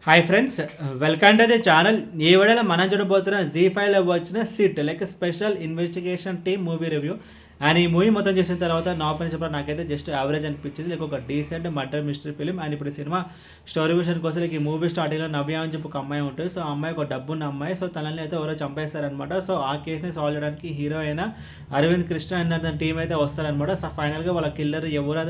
Hi friends, welcome to the channel. ఈ వీడియోలో మనం చూడబోతున్న జీ5లో వచ్చిన SIT like special investigation team movie review. And ఈ మూవీ మొత్తం చేసిన తర్వాత నా పని చెప్పడం నాకైతే జస్ట్ యావరేజ్ అనిపించింది. లైక్ ఒక decent murder mystery film. And ఇప్పుడు సినిమా స్టోరీ విషయానికి కోసం లైక్ ఈ మూవీ స్టార్టింగ్లో నవ్య అని చెప్పి ఒక అమ్మాయి ఉంటుంది. సో ఆ అమ్మాయి ఒక డబ్బున్న అమ్మాయి. సో తనని అయితే ఎవరో చంపేస్తారనమాట. సో ఆ కేసుని సాల్వ్ చేయడానికి హీరో అయిన అరవింద్ కృష్ణ అండ్ తన టీం అయితే వస్తారనమాట. సో ఫైనల్గా వాళ్ళ కిల్లర్ ఎవరు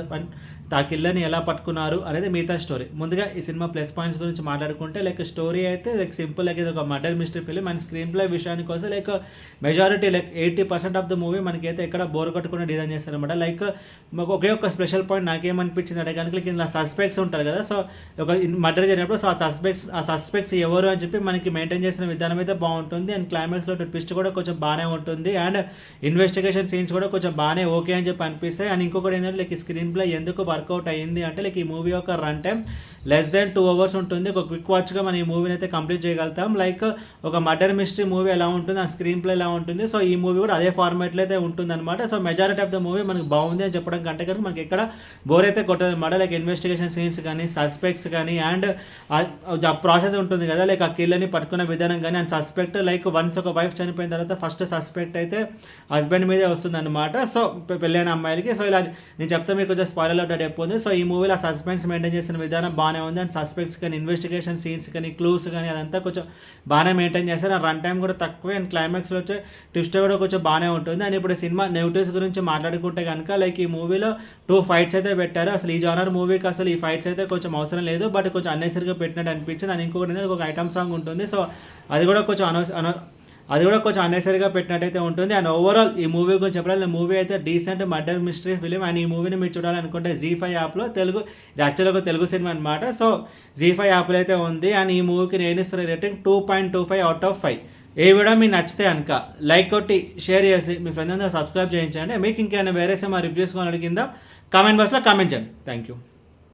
ఆ కిల్లర్ని ఎలా పట్టుకున్నారు అనేది మిగతా స్టోరీ. ముందుగా ఈ సినిమా ప్లస్ పాయింట్స్ గురించి మాట్లాడుకుంటే లైక్ స్టోరీ అయితే లైక్ సింపుల్ లైక్ ఇది ఒక murder mystery film. And screen play విషయానికి వస్తే like majority like 80% of the movie మనకైతే ఎక్కడ బోర్ కొట్టకుండా డిజైన్ చేస్తారనమాట. లైక్ మాకు ఒకే ఒక స్పెషల్ పాయింట్ నాకేమనిపించింది అంటే కనుక ఇలా సస్పెక్ట్స్ ఉంటారు కదా. సో ఒక మర్డర్ జరిగినప్పుడు సో ఆ సస్పెక్ట్స్ ఎవరు అని చెప్పి మనకి మెయింటైన్ చేసిన విధానం అయితే బాగుంటుంది. అండ్ క్లైమాక్స్లో ట్విస్ట్ కూడా కొంచెం బాగానే ఉంటుంది. అండ్ ఇన్వెస్టిగేషన్ సీన్స్ కూడా కొంచెం బాగానే ఓకే అని చెప్పి అనిపిస్తాయి. అండ్ ఇంకొకటి ఏంటంటే లైక్ స్క్రీన్ ప్లే ఎందుకు వర్కౌట్ అయ్యింది అంటే లైక్ ఈ మూవీ యొక్క run time less than 2 hours ఉంటుంది. ఒక క్విక్ వాచ్గా మనం ఈ మూవీని అయితే కంప్లీట్ చేయగలుగుతాం. లైక్ ఒక మర్డర్ మిస్టరీ మూవీ ఎలా ఉంటుంది, ఆ స్క్రీన్ ప్లే ఎలా ఉంటుంది, సో ఈ మూవీ కూడా అదే ఫార్మాట్లో అయితే ఉంటుంది అనమాట. So majority of the movie మనకి బాగుంది అని చెప్పడం కంటే కనుక మనకి ఎక్కడ బోర్ అయితే కొట్టదు అనమాట. లైక్ ఇన్వెస్టిగేషన్ సీన్స్ కానీ సస్పెక్ట్స్ కానీ అండ్ ఆ ప్రాసెస్ ఉంటుంది కదా లైక్ ఆ కిల్లర్ని పట్టుకునే విధానం కానీ అండ్ సస్పెక్ట్ లైక్ వన్స్ ఒక వైఫ్ చనిపోయిన తర్వాత ఫస్ట్ సస్పెక్ట్ అయితే హస్బెండ్ మీదే వస్తుంది అనమాట. సో పెళ్ళైన అమ్మాయిలకి. సో ఇలా నేను చెప్తే మీకు కొంచెం స్పాయిలర్ అవుట్ అయిపోతుంది. సో ఈ మూవీలో సస్పెన్స్ మెయింటైన్ చేసిన విధానం బాగానే ఉంది. అండ్ సస్పెక్ట్స్ కానీ ఇన్వెస్టిగేషన్ సీన్స్ కానీ క్లూస్ కానీ అదంతా కొంచెం బాగానే మెయింటైన్ చేస్తారు. అండ్ రన్ టైం కూడా తక్కువే. అండ్ క్లైమాక్స్లో వచ్చే ట్విస్ట్ కూడా కొంచెం బాగానే ఉంటుంది. అండ్ ఇప్పుడు సినిమా నెగిటివ్స్ గురించి మాట్లాడుకుంటే కనుక లైక్ ఈ మూవీలో 2 fights అయితే పెట్టారు. అసలు ఈ జానర్ మూవీకి అసలు ఈ ఫైట్స్ అయితే కొంచెం అవసరం లేదు, బట్ కొంచెం అన్నెసరిగా పెట్టినట్టు అనిపించింది. అండ్ ఇంకొకటి ఒక ఐటమ్ సాంగ్ ఉంటుంది. సో అది కూడా కొంచెం అన్నెసరిగా పెట్టినట్టయితే ఉంటుంది. అండ్ ఓవరాల్ ఈ మూవీ గురించి చెప్పాలి, మూవీ అయితే decent murder mystery film. And ఈ మూవీని మీరు చూడాలనుకుంటే జీ5 యాప్లో ఇది యాక్చువల్గా ఒక తెలుగు సినిమా అనమాట. సో జీ5 యాప్లో అయితే ఉంది. అండ్ ఈ మూవీకి నేను ఇస్తున్న rating 2.25 out of 5. A video మీకు నచ్చితే కనుక లైక్ కొట్టి షేర్ చేసి మీ ఫ్రెండ్స్ అందరూ సబ్స్క్రైబ్ చేయించండి. మీకు ఇంకేమైనా వేరే సినిమా రివ్యూస్ కొనడం కింద కామెంట్ బాక్స్లో కామెంట్ చేయండి. Thank you.